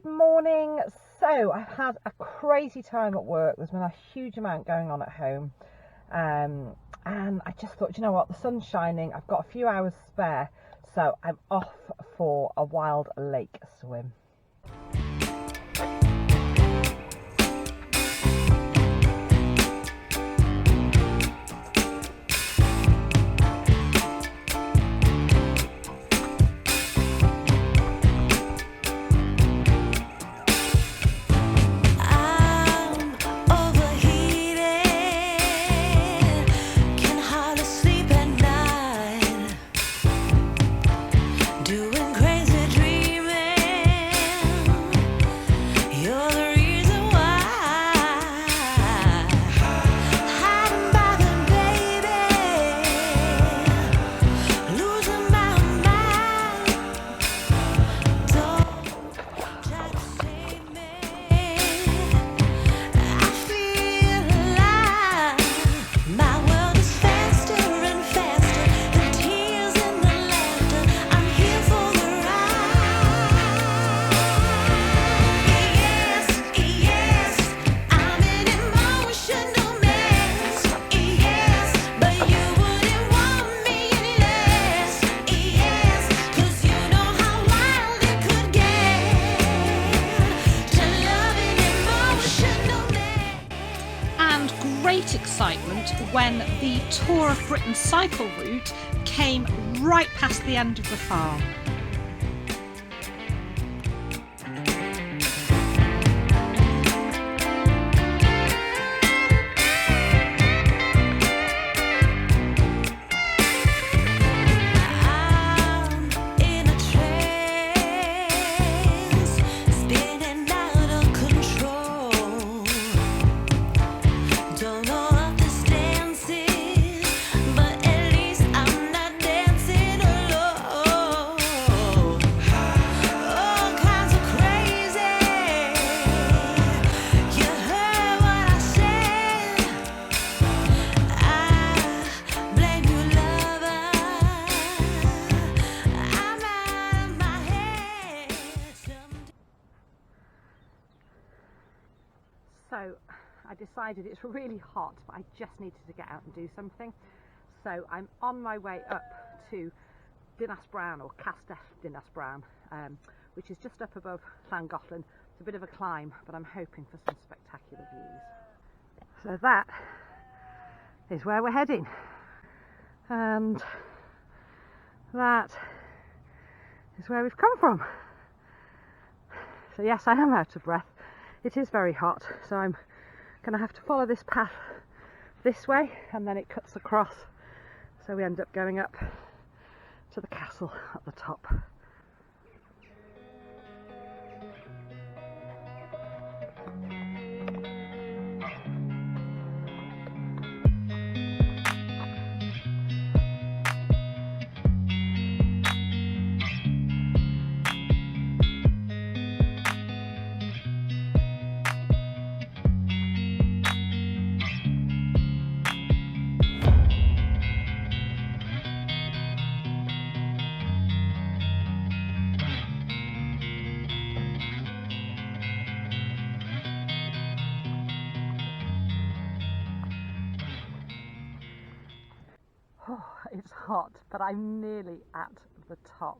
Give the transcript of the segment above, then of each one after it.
Good morning. So I've had a crazy time at work. There's been a huge amount going on at home, and I just thought, you know what, the sun's shining, I've got a few hours spare, so I'm off for a wild lake swim. Great excitement when the Tour of Britain cycle route came right past the end of the farm. So I decided it's really hot, but I just needed to get out and do something. So I'm on my way up to Dinas Bran, or Castell Dinas Bran, which is just up above Llangollen. It's a bit of a climb, but I'm hoping for some spectacular views. So that is where we're heading. And that is where we've come from. So yes, I am out of breath. It is very hot, so I'm going to have to follow this path this way, and then it cuts across, so we end up going up to the castle at the top. Oh, it's hot, but I'm nearly at the top.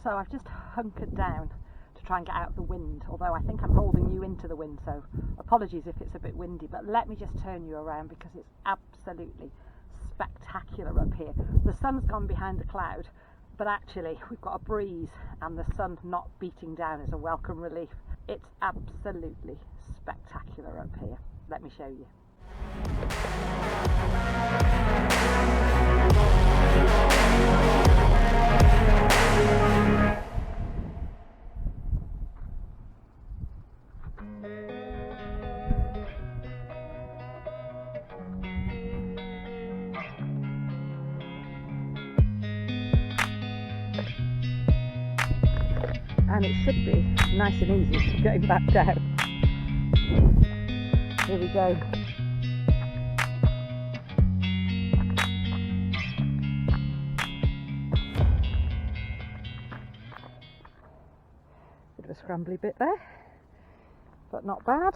So I've just hunkered down to try and get out of the wind, although I think I'm holding you into the wind, so apologies if it's a bit windy, but let me just turn you around because it's absolutely spectacular up here. The sun's gone behind the cloud, but actually we've got a breeze and the sun not beating down is a welcome relief. It's absolutely spectacular up here. Let me show you. And it should be nice and easy going back down. Here we go. Bit of a scrambly bit there, but not bad.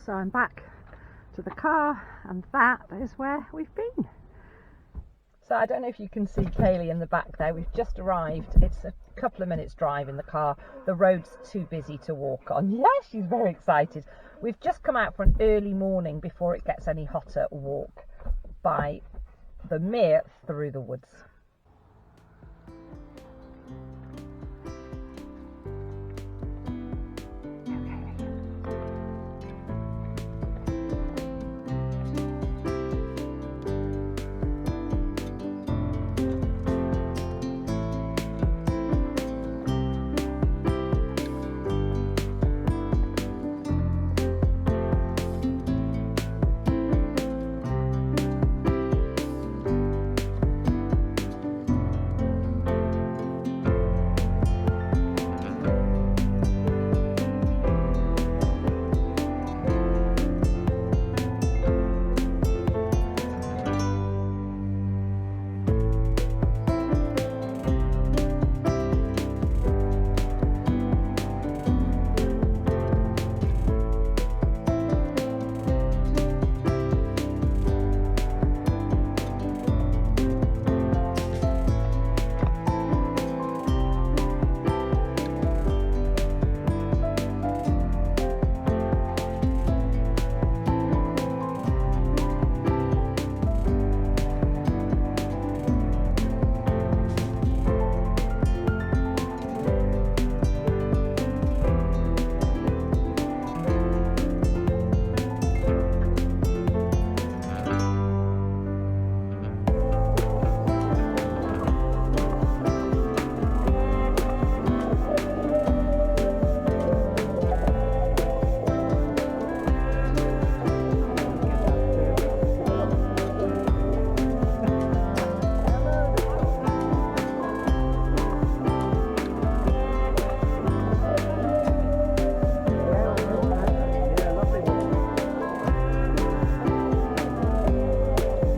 So I'm back to the car, and that is where we've been. So I don't know if you can see Kayleigh in the back there. We've just arrived. It's a couple of minutes drive in the car. The road's too busy to walk on. Yeah, she's very excited. We've just come out for an early morning before it gets any hotter walk by the mere through the woods.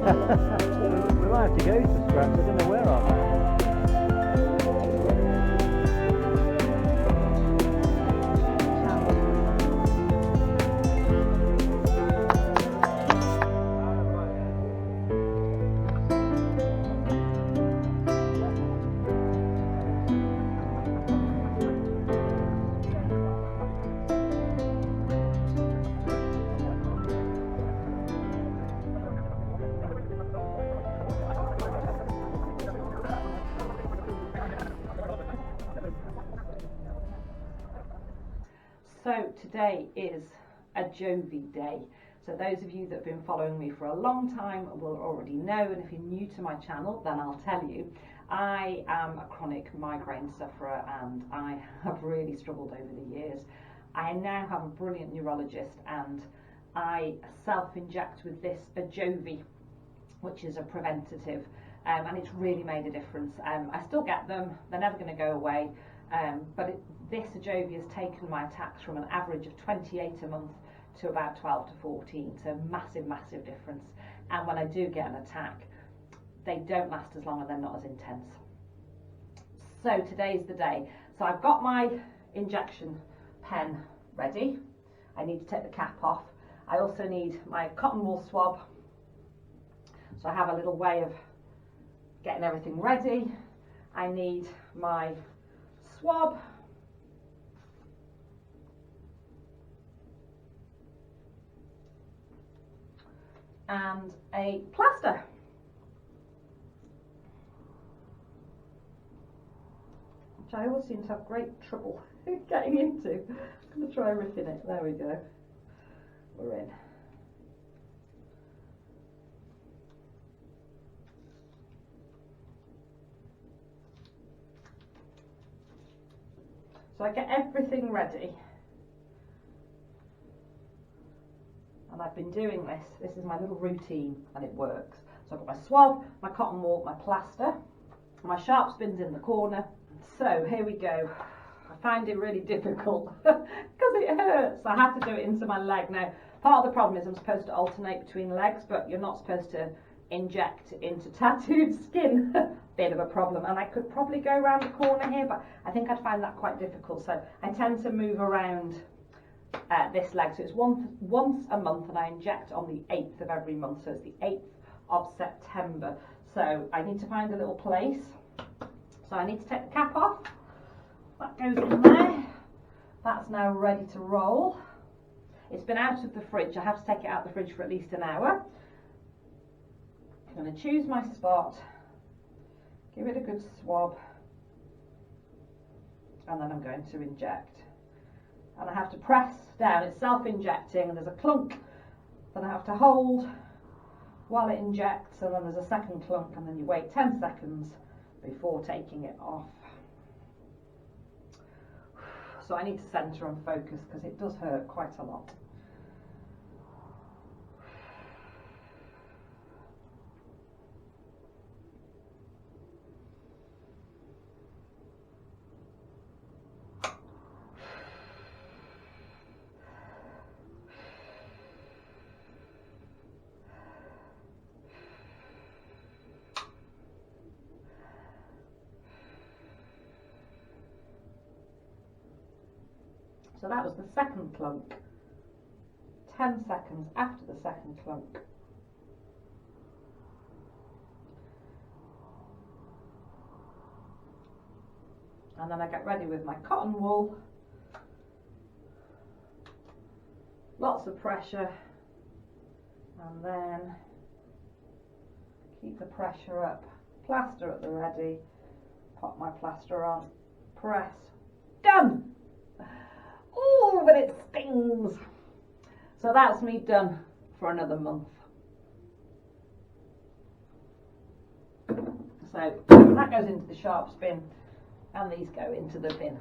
We might have to go to scraps, I don't know where are. So today is a Jovi day. So those of you that have been following me for a long time will already know, and if you're new to my channel, then I'll tell you, I am a chronic migraine sufferer and I have really struggled over the years. I now have a brilliant neurologist and I self-inject with this Jovi, which is a preventative, and it's really made a difference. I still get them, they're never going to go away, but this Jovi has taken my attacks from an average of 28 a month to about 12 to 14, so massive difference. And when I do get an attack, they don't last as long and they're not as intense. So today's the day. So I've got my injection pen ready. I need to take the cap off. I also need my cotton wool swab. So I have a little way of getting everything ready. I need my swab. And a plaster. Which I always seem to have great trouble getting into. I'm going to try ripping it. There we go. We're in. So I get everything ready. And I've been doing this. This is my little routine and it works. So I've got my swab, my cotton wool, my plaster, my sharp spins in the corner. So here we go. I find it really difficult because it hurts. I have to do it into my leg. Now, part of the problem is I'm supposed to alternate between legs, but you're not supposed to inject into tattooed skin. Bit of a problem, and I could probably go around the corner here, but I think I'd find that quite difficult, so I tend to move around this leg. So it's once a month, and I inject on the 8th of every month, so it's the 8th of September. So I need to find a little place. So I need to take the cap off. That goes in there. That's now ready to roll. It's been out of the fridge. I have to take it out of the fridge for at least an hour. I'm going to choose my spot, give it a good swab, and then I'm going to inject. And I have to press down. It's self-injecting, and there's a clunk that I have to hold while it injects, and then there's a second clunk, and then you wait 10 seconds before taking it off. So I need to centre and focus because it does hurt quite a lot. So that was the second clunk. 10 seconds after the second clunk. And then I get ready with my cotton wool. Lots of pressure. And then keep the pressure up. Plaster at the ready. Pop my plaster on. Press. Done! Oh, but it stings. So that's me done for another month. So that goes into the sharps bin, and these go into the bin.